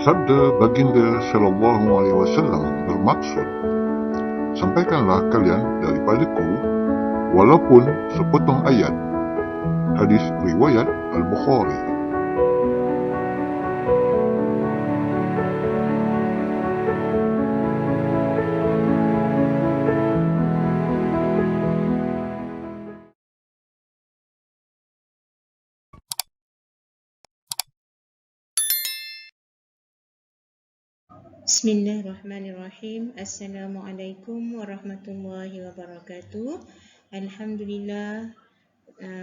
Sabda baginda sallallahu alaihi wasallam bermaksud, sampaikanlah kalian daripadaku walaupun sepotong ayat. Hadis riwayat Al-Bukhari. Bismillahirrahmanirrahim. Assalamualaikum warahmatullahi wabarakatuh. Alhamdulillah,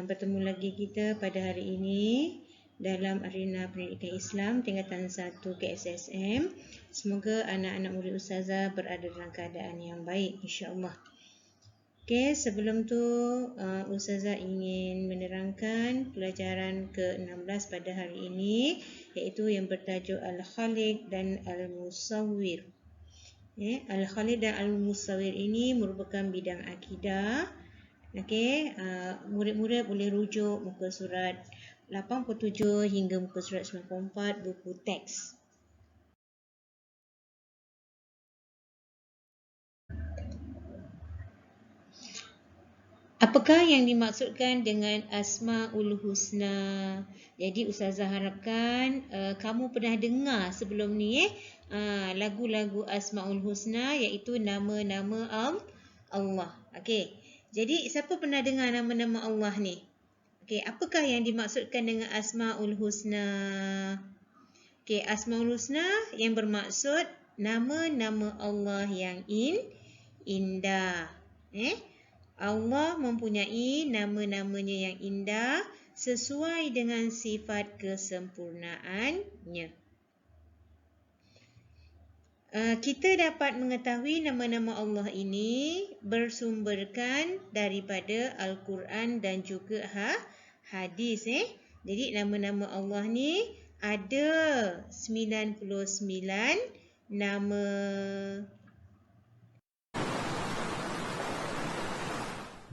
bertemu lagi kita pada hari ini dalam arena pendidikan Islam tingkatan 1 KSSM. Semoga anak-anak murid Ustazah berada dalam keadaan yang baik, insya-Allah. Okey, sebelum tu Ustazah ingin menerangkan pelajaran ke-16 pada hari ini, iaitu yang bertajuk Al-Khaliq dan Al-Musawwir. Al-Khaliq dan Al-Musawwir ini merupakan bidang akidah. Okey, murid-murid boleh rujuk muka surat 87 hingga muka surat 94 buku teks. Apakah yang dimaksudkan dengan Asmaul Husna? Jadi Ustazah harapkan kamu pernah dengar sebelum ni lagu-lagu Asmaul Husna, iaitu nama-nama Allah. Okey. Jadi siapa pernah dengar nama-nama Allah ni? Okey, apakah yang dimaksudkan dengan Asmaul Husna? Okey, Asmaul Husna yang bermaksud nama-nama Allah yang indah. Allah mempunyai nama-namanya yang indah sesuai dengan sifat kesempurnaannya. Kita dapat mengetahui nama-nama Allah ini bersumberkan daripada Al-Quran dan juga hadis. Jadi nama-nama Allah ni ada 99 nama.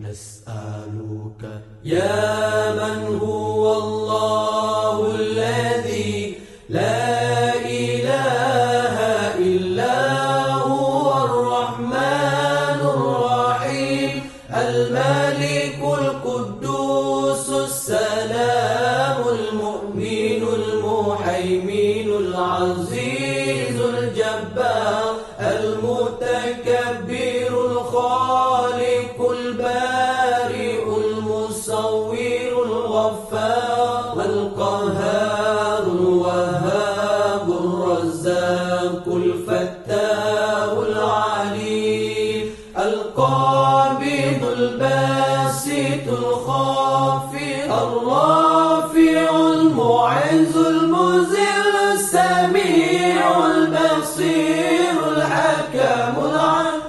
نسألك يا من هو الله الذي لا إله إلا هو الرحمن الرحيم الملك القدوس السلام المؤمن المهيمن العزيز الجبار المتكبر الخالق البارئ المصور الغفار القهار الوهاب الرزاق الفتاح العليم القابض الباسط الخافض الرافع المعز المذل السميع البصير الحكم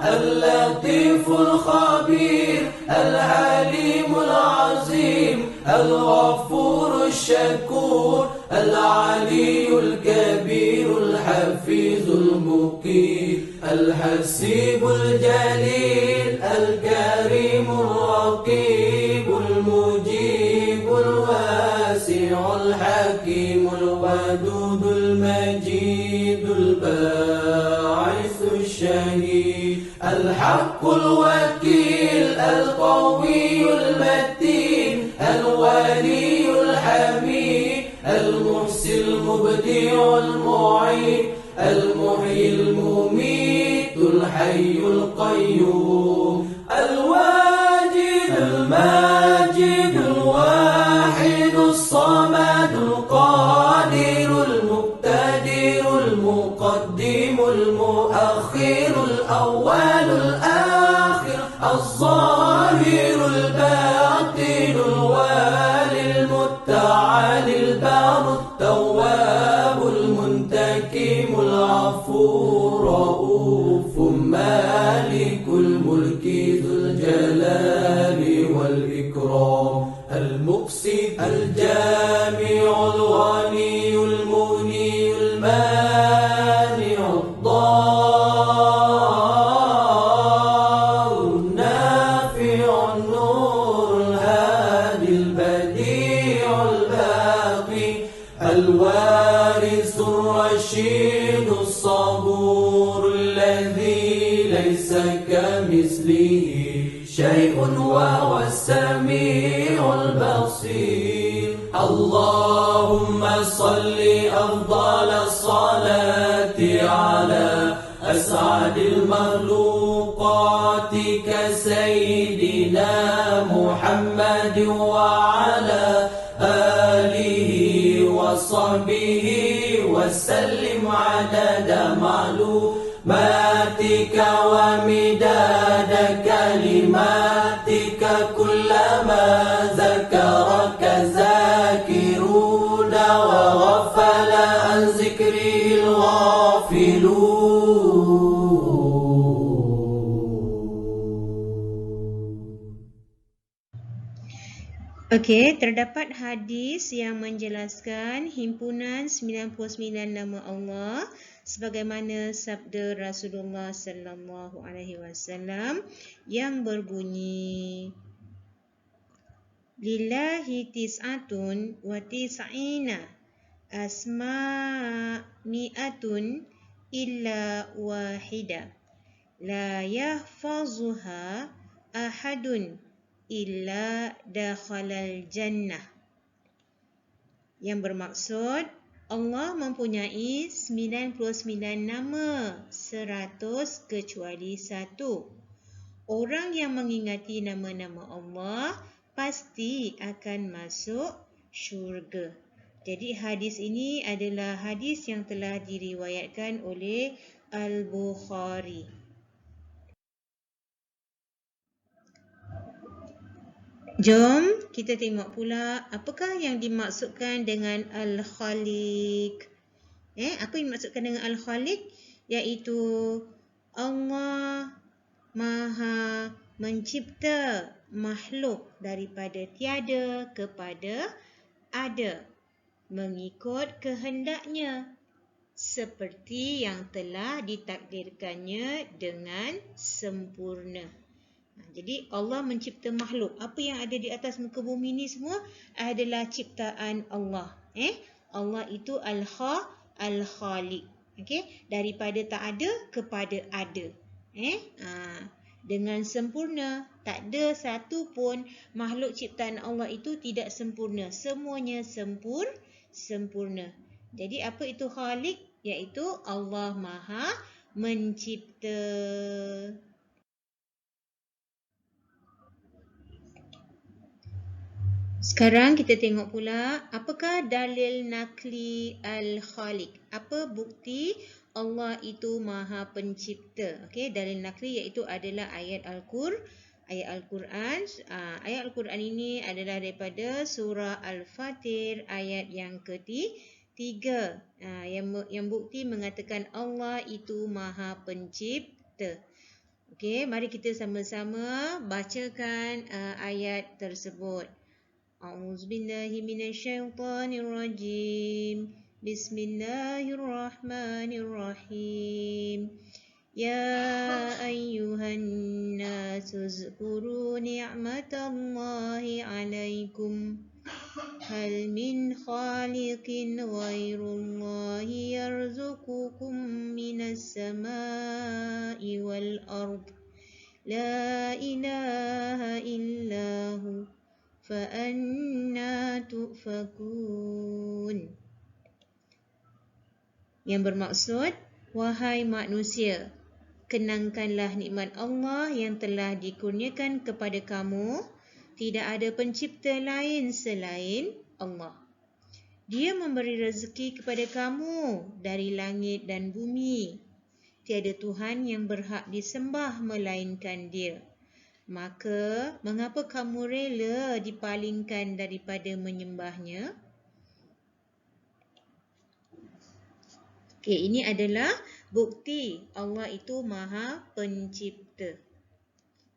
اللطيف الخبير الحليم العظيم الغفور الشكور العلي الكبير الحفيظ المقيت الحسيب الجليل الكريم الرقيب المجيب الواسع الحكيم الودود المجيد الباعث الشهيد الحق الوكيل القوي المتين الولي الحميد المحسن المبدع المعيد المحيي المميت الحي القيوم الواجد الماجد الواحد الصمد القادر المقتدر المقدم المؤخر الأول الآخر الظاهر الباطن الوالي المتعالي البار التواب المنتكم العفو الرؤوف مالك الملك ذو الجلال والإكرام المقسط الجامع الغني المغني المانع الضار النافع النور الهادي البديع الباقي الوارث الرشيد الرشيد الصبور الذي ليس كمثله شيء وهو السميع البصير اللهم صل أفضل الصلاة على أسعد المخلوقات كسيدنا محمد وعلى آله وصحبه وسلم عدد معلوماتك ومداد كلماتك كلما ذكرك ذاكرون وغفل عن ذكره الغافلون. Okey, terdapat hadis yang menjelaskan himpunan 99 nama Allah sebagaimana sabda Rasulullah sallallahu alaihi wasallam yang berbunyi Lillahi tis'atun wa tis'ina asma'mi'atun illa wahida la yahfazuha ahadun illa dakhalal jannah, yang bermaksud Allah mempunyai 99 nama, 100 kecuali satu. Orang yang mengingati nama-nama Allah pasti akan masuk syurga. Jadi hadis ini adalah hadis yang telah diriwayatkan oleh Al-Bukhari. Jom kita tengok pula apakah yang dimaksudkan dengan Al-Khaliq. Apa yang dimaksudkan dengan Al-Khaliq? Iaitu Allah Maha mencipta makhluk daripada tiada kepada ada mengikut kehendaknya seperti yang telah ditakdirkannya dengan sempurna. Jadi Allah mencipta makhluk. Apa yang ada di atas muka bumi ni semua adalah ciptaan Allah. Allah itu Al-Khaliq. Daripada tak ada kepada ada. Dengan sempurna. Tak ada satu pun makhluk ciptaan Allah itu tidak sempurna. Semuanya sempurna. Jadi apa itu Khaliq? Iaitu Allah Maha mencipta. Sekarang kita tengok pula apakah dalil nakli Al-Khaliq. Apa bukti Allah itu Maha Pencipta. Dalil nakli iaitu adalah ayat Al-Quran. Ayat Al-Quran ini adalah daripada surah Al-Fatir ayat yang ketiga. Yang bukti mengatakan Allah itu Maha Pencipta. Mari kita sama-sama bacakan ayat tersebut. A'udzubillahi minasyaitonirrajim. Bismillahirrahmanirrahim. Ya ayyuhan nasu zkuru ni'matallahi alaikum. Hal min khaliqin ghairullahi yarzuqukum minas samai wal ard. La ilaha illahu فَأَنَّا تُؤْفَكُونَ. Yang bermaksud, wahai manusia, kenangkanlah nikmat Allah yang telah dikurniakan kepada kamu. Tidak ada pencipta lain selain Allah. Dia memberi rezeki kepada kamu dari langit dan bumi. Tiada Tuhan yang berhak disembah melainkan Dia. Maka, mengapa kamu rela dipalingkan daripada menyembahnya? Ini adalah bukti Allah itu Maha Pencipta.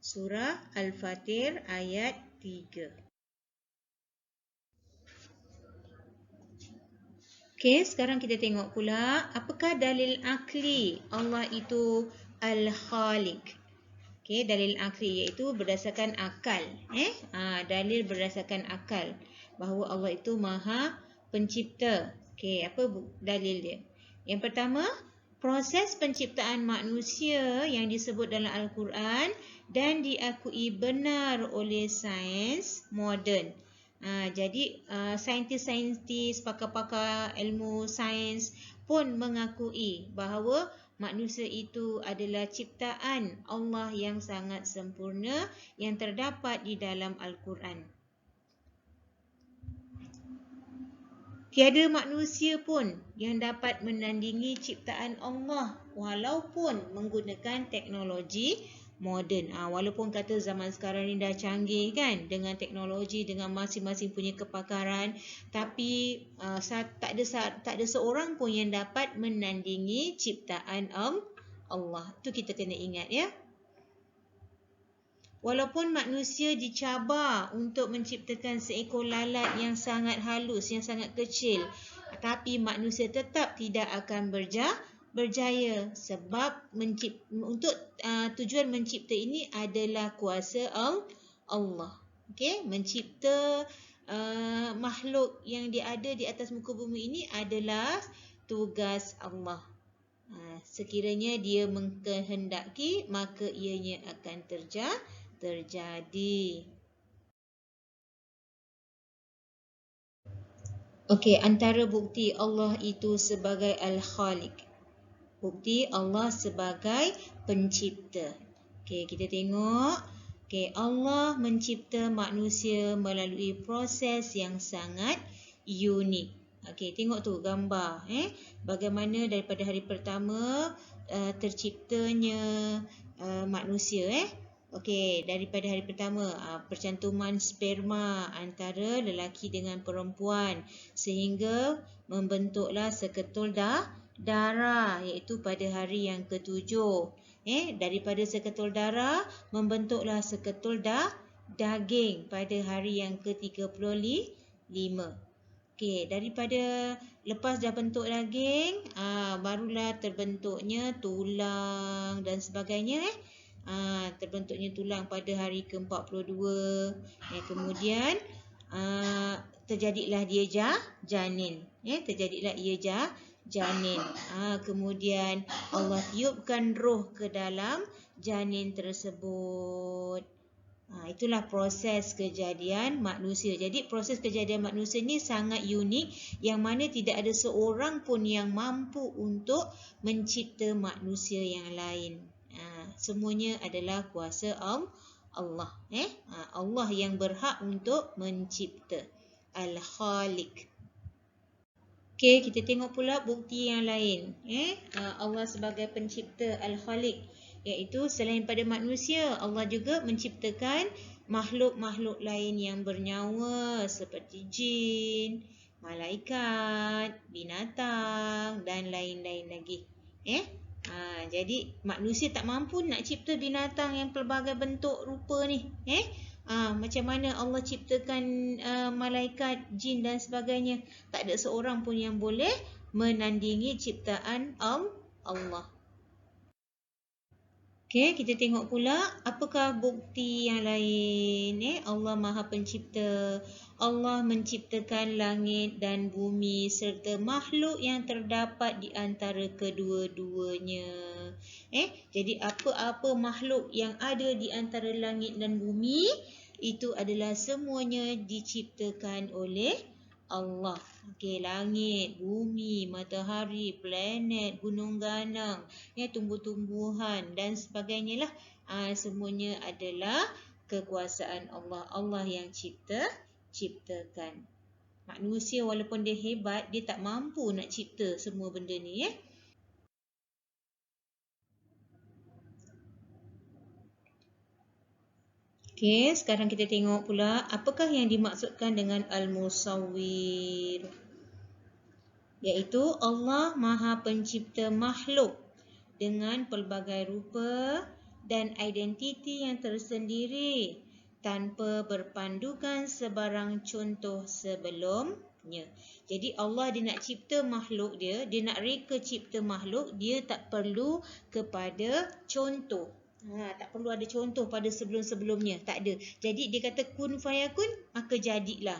Surah Al-Fatir ayat 3. Sekarang kita tengok pula apakah dalil akli Allah itu Al-Khaliq. Dalil akli iaitu berdasarkan akal. Dalil berdasarkan akal bahawa Allah itu Maha Pencipta. Apa dalil dia? Yang pertama, proses penciptaan manusia yang disebut dalam Al-Quran dan diakui benar oleh sains moden. Jadi saintis-saintis, pakar-pakar ilmu sains pun mengakui bahawa manusia itu adalah ciptaan Allah yang sangat sempurna yang terdapat di dalam Al-Quran. Tiada manusia pun yang dapat menandingi ciptaan Allah walaupun menggunakan teknologi moden. Walaupun kata zaman sekarang ni dah canggih kan dengan teknologi, dengan masing-masing punya kepakaran, tapi tak ada seorang pun yang dapat menandingi ciptaan Allah. Itu kita kena ingat ya. Walaupun manusia dicabar untuk menciptakan seekor lalat yang sangat halus, yang sangat kecil, tapi manusia tetap tidak akan berjaya sebab untuk tujuan mencipta ini adalah kuasa Allah. Okey, mencipta makhluk yang ada di atas muka bumi ini adalah tugas Allah. Sekiranya dia mengkehendaki, maka ianya akan terjadi. Okey, antara bukti Allah itu sebagai Al-Khaliq. Bukti Allah sebagai pencipta. Okey, kita tengok. Okey, Allah mencipta manusia melalui proses yang sangat unik. Okey, tengok tu gambar. Bagaimana daripada hari pertama terciptanya manusia. Okey, daripada hari pertama percantuman sperma antara lelaki dengan perempuan sehingga membentuklah seketul darah, iaitu pada hari yang ketujuh. Daripada seketul darah membentuklah seketul daging pada hari yang ke-35. Okey, daripada lepas dah bentuk daging, barulah terbentuknya tulang dan sebagainya. Terbentuknya tulang pada hari ke-42. Kemudian terjadilah dia janin. Terjadilah ia janin. Kemudian Allah tiupkan roh ke dalam janin tersebut. Itulah proses kejadian manusia. Jadi proses kejadian manusia ni sangat unik, yang mana tidak ada seorang pun yang mampu untuk mencipta manusia yang lain. Semuanya adalah kuasa Allah. Allah yang berhak untuk mencipta. Al-Khaliq. Okey, kita tengok pula bukti yang lain. Allah sebagai pencipta Al-Khaliq, iaitu selain pada manusia, Allah juga menciptakan makhluk-makhluk lain yang bernyawa seperti jin, malaikat, binatang dan lain-lain lagi. Jadi manusia tak mampu nak cipta binatang yang pelbagai bentuk rupa ni. Macam mana Allah ciptakan malaikat, jin dan sebagainya. Tak ada seorang pun yang boleh menandingi ciptaan Allah. Okey, kita tengok pula apakah bukti yang lain. Allah Maha Pencipta. Allah menciptakan langit dan bumi serta makhluk yang terdapat di antara kedua-duanya. Jadi apa-apa makhluk yang ada di antara langit dan bumi itu adalah semuanya diciptakan oleh Allah. Okey, langit, bumi, matahari, planet, gunung ganang, tumbuh-tumbuhan dan sebagainya lah. Semuanya adalah kekuasaan Allah. Allah yang ciptakan. Manusia walaupun dia hebat, dia tak mampu nak cipta semua benda ni. Okey, sekarang kita tengok pula apakah yang dimaksudkan dengan Al-Musawwir. Iaitu Allah Maha Pencipta makhluk dengan pelbagai rupa dan identiti yang tersendiri tanpa berpandukan sebarang contoh sebelumnya. Jadi Allah dia nak cipta makhluk dia nak reka cipta makhluk, dia tak perlu kepada contoh. Tak perlu ada contoh pada sebelum-sebelumnya. Tak ada. Jadi dia kata kun fayakun, maka jadilah.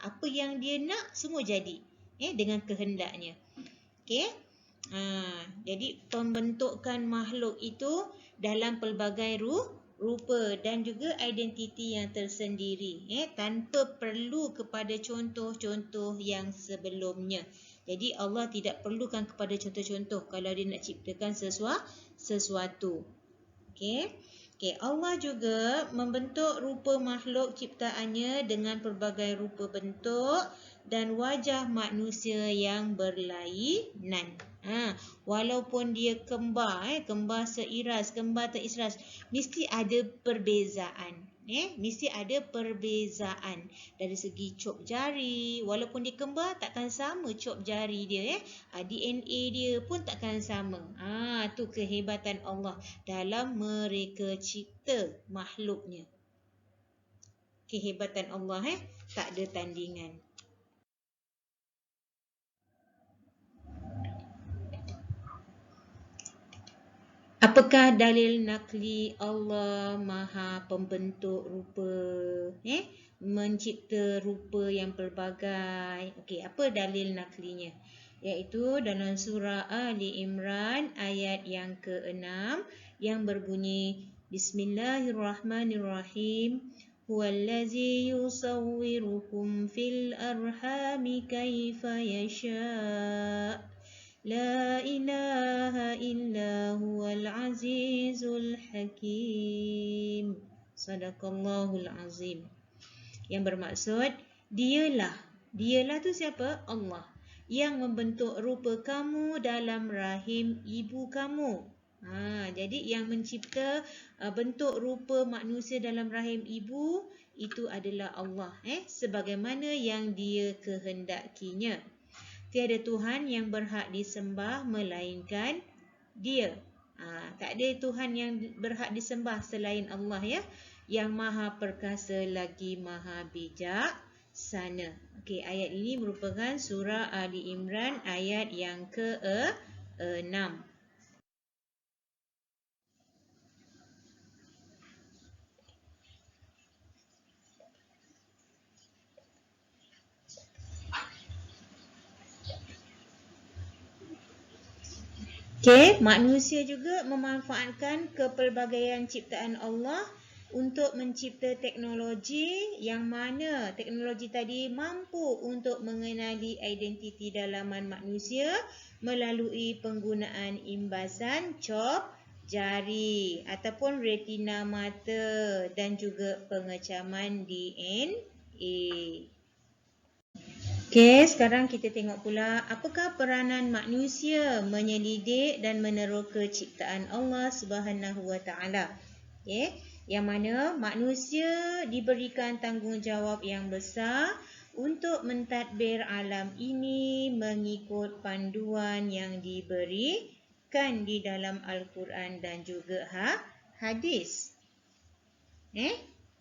Apa yang dia nak semua jadi. Dengan kehendaknya. Okey. Jadi pembentukan makhluk itu dalam pelbagai rupa dan juga identiti yang tersendiri, tanpa perlu kepada contoh-contoh yang sebelumnya. Jadi Allah tidak perlukan kepada contoh-contoh kalau dia nak ciptakan sesuatu. Okey, Allah juga membentuk rupa makhluk ciptaannya dengan pelbagai rupa bentuk dan wajah manusia yang berlainan. Walaupun dia kembar, kembar seiras, kembar teriras, mesti ada perbezaan. Mesti ada perbezaan dari segi cop jari. Walaupun dia kembar, takkan sama cop jari dia. DNA dia pun takkan sama. Tu kehebatan Allah dalam mereka cipta makhluknya. Kehebatan Allah tak ada tandingan. Apakah dalil nakli Allah Maha Pembentuk rupa, mencipta rupa yang pelbagai? Okey, apa dalil naklinya? Iaitu dalam surah Ali Imran ayat yang ke-6 yang berbunyi Bismillahirrahmanirrahim. Huwallazi yusawwirukum fil arhami kaifa yasha'. La ilaha illa huwal azizul hakim. Sadaqallahul azim. Yang bermaksud, dialah tu siapa? Allah. Yang membentuk rupa kamu dalam rahim ibu kamu. Jadi yang mencipta bentuk rupa manusia dalam rahim ibu, itu adalah Allah. Sebagaimana yang dia kehendakinya. Tiada Tuhan yang berhak disembah melainkan Dia. Tak ada Tuhan yang berhak disembah selain Allah, yang Maha Perkasa lagi Maha Bijaksana. Okey, ayat ini merupakan surah Ali Imran ayat yang ke-6. Manusia juga memanfaatkan kepelbagaian ciptaan Allah untuk mencipta teknologi yang mana teknologi tadi mampu untuk mengenali identiti dalaman manusia melalui penggunaan imbasan cop jari ataupun retina mata dan juga pengecaman DNA. Sekarang kita tengok pula apakah peranan manusia menyelidik dan meneroka ciptaan Allah Subhanahu Wa Taala. Yang mana manusia diberikan tanggungjawab yang besar untuk mentadbir alam ini mengikut panduan yang diberikan di dalam Al-Quran dan juga hadis.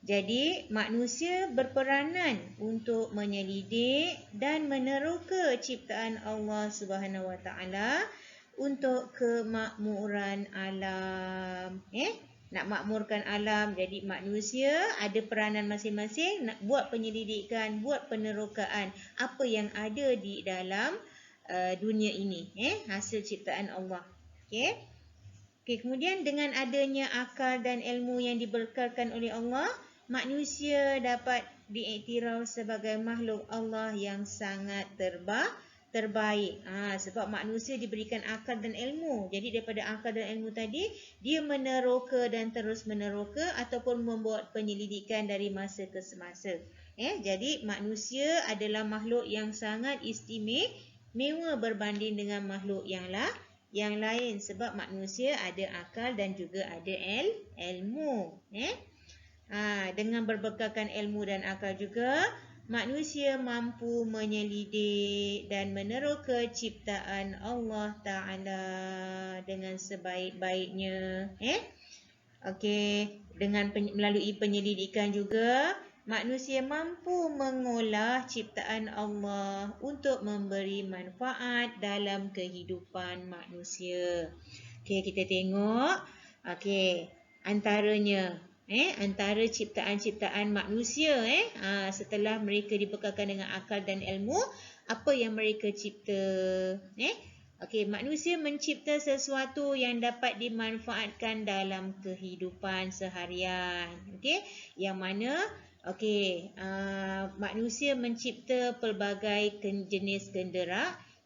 Jadi, manusia berperanan untuk menyelidik dan meneroka ciptaan Allah Subhanahu Wa Taala untuk kemakmuran alam. Nak makmurkan alam, jadi manusia ada peranan masing-masing nak buat penyelidikan, buat penerokaan apa yang ada di dalam dunia ini, hasil ciptaan Allah. Kemudian dengan adanya akal dan ilmu yang diberkalkan oleh Allah, manusia dapat diiktiraf sebagai makhluk Allah yang sangat terbaik. Sebab manusia diberikan akal dan ilmu. Jadi daripada akal dan ilmu tadi, dia meneroka dan terus meneroka ataupun membuat penyelidikan dari masa ke semasa. Jadi manusia adalah makhluk yang sangat istimewa berbanding dengan makhluk yang lain. Sebab manusia ada akal dan juga ada ilmu. Dengan berbekalkan ilmu dan akal juga, manusia mampu menyelidik dan meneroka ciptaan Allah Ta'ala dengan sebaik-baiknya. Dengan melalui penyelidikan juga, manusia mampu mengolah ciptaan Allah untuk memberi manfaat dalam kehidupan manusia. Kita tengok. Antaranya, antara ciptaan-ciptaan manusia setelah mereka dibekalkan dengan akal dan ilmu, apa yang mereka cipta. Okey, manusia mencipta sesuatu yang dapat dimanfaatkan dalam kehidupan seharian. Okey, yang mana manusia mencipta pelbagai jenis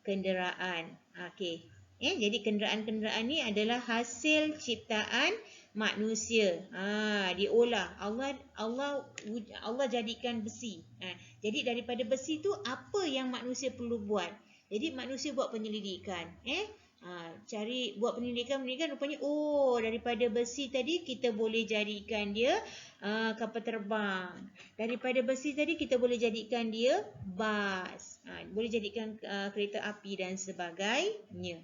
kenderaan. Okey. Jadi kenderaan-kenderaan ni adalah hasil ciptaan manusia. Diolah. Allah jadikan besi. Jadi daripada besi tu apa yang manusia perlu buat? Jadi manusia buat penyelidikan. Buat penyelidikan rupanya daripada besi tadi kita boleh jadikan dia kapal terbang. Daripada besi tadi kita boleh jadikan dia bas. Boleh jadikan kereta api dan sebagainya.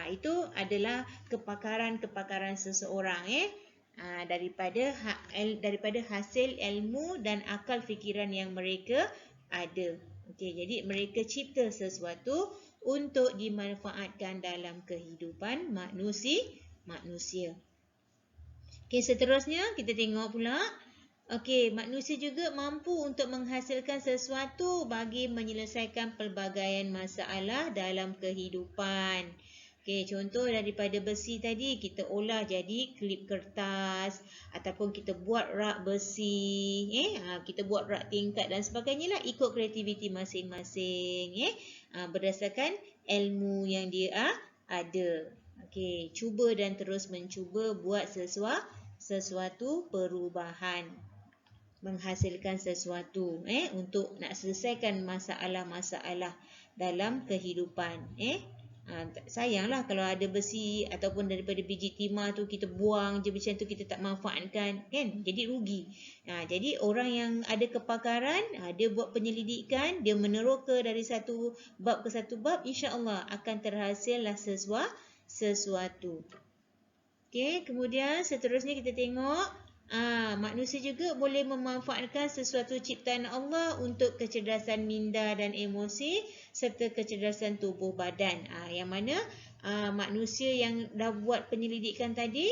Itu adalah kepakaran seseorang daripada hasil ilmu dan akal fikiran yang mereka ada. Okey, jadi mereka cipta sesuatu untuk dimanfaatkan dalam kehidupan manusia. Okey, seterusnya kita tengok pula. Okey, manusia juga mampu untuk menghasilkan sesuatu bagi menyelesaikan pelbagai masalah dalam kehidupan. Okey, contoh daripada besi tadi kita olah jadi klip kertas ataupun kita buat rak besi, kita buat rak tingkat dan sebagainya lah, ikut kreativiti masing-masing, berdasarkan ilmu yang dia ada. Okey, cuba dan terus mencuba buat sesuatu perubahan, menghasilkan sesuatu untuk nak selesaikan masalah-masalah dalam kehidupan. Sayanglah kalau ada besi ataupun daripada biji timah tu kita buang je macam tu, kita tak manfaatkan, kan? Jadi rugi. Jadi orang yang ada kepakaran, dia buat penyelidikan, dia meneroka dari satu bab ke satu bab, insya-Allah akan terhasillah sesuatu. Okey, kemudian seterusnya kita tengok manusia juga boleh memanfaatkan sesuatu ciptaan Allah untuk kecerdasan minda dan emosi serta kecerdasan tubuh badan. Yang mana manusia yang dah buat penyelidikan tadi,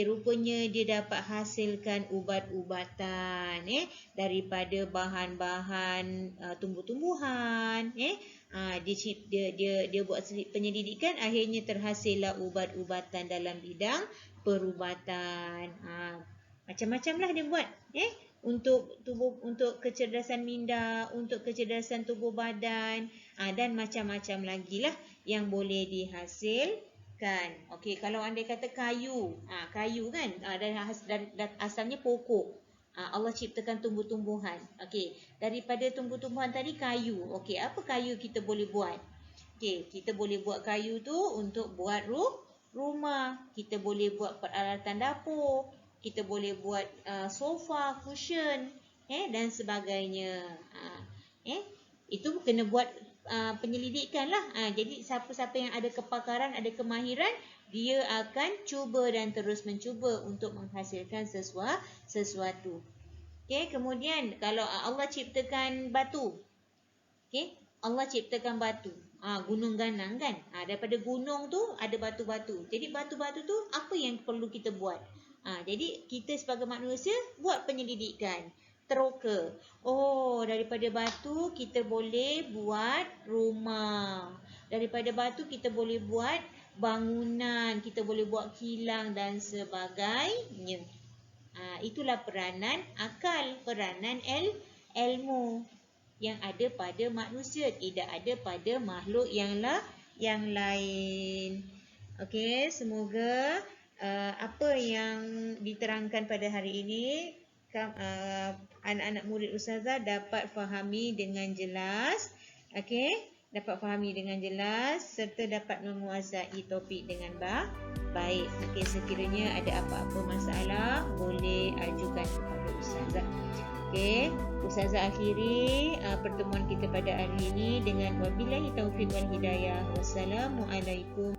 rupanya dia dapat hasilkan ubat-ubatan daripada bahan-bahan tumbuh-tumbuhan. Dia buat penyelidikan, akhirnya terhasillah ubat-ubatan dalam bidang perubatan. Macam-macam lah dia buat untuk kecerdasan minda, untuk kecerdasan tubuh badan, dan macam-macam lagi lah yang boleh dihasilkan. Okey, kalau andai kata kayu kan, dan asalnya pokok. Allah ciptakan tumbuh-tumbuhan. Okey, daripada tumbuh-tumbuhan tadi kayu. Okey, apa kayu kita boleh buat? Okey, kita boleh buat kayu tu untuk buat rumah, kita boleh buat peralatan dapur, kita boleh buat sofa, cushion, dan sebagainya. Itu kena buat penyelidikan lah. Jadi siapa-siapa yang ada kepakaran, ada kemahiran, dia akan cuba dan terus mencuba untuk menghasilkan sesuatu. Okey, kemudian kalau Allah ciptakan batu. Okey, Allah ciptakan batu. Gunung ganang kan. Daripada gunung tu ada batu-batu. Jadi batu-batu tu apa yang perlu kita buat? Jadi kita sebagai manusia buat penyelidikan, teroka. Daripada batu kita boleh buat rumah. Daripada batu kita boleh buat bangunan, kita boleh buat kilang dan sebagainya. Itulah peranan akal, peranan ilmu yang ada pada manusia, tidak ada pada makhluk yang lain. Okey, semoga apa yang diterangkan pada hari ini anak-anak murid Ustazah dapat fahami dengan jelas. Okey, dapat fahami dengan jelas serta dapat menguasai topik dengan baik. Okey, sekiranya ada apa-apa masalah boleh ajukan kepada Ustazah. Okey, Ustazah akhiri pertemuan kita pada hari ini dengan wabillahi taufiq wal hidayah. Wassalamualaikum.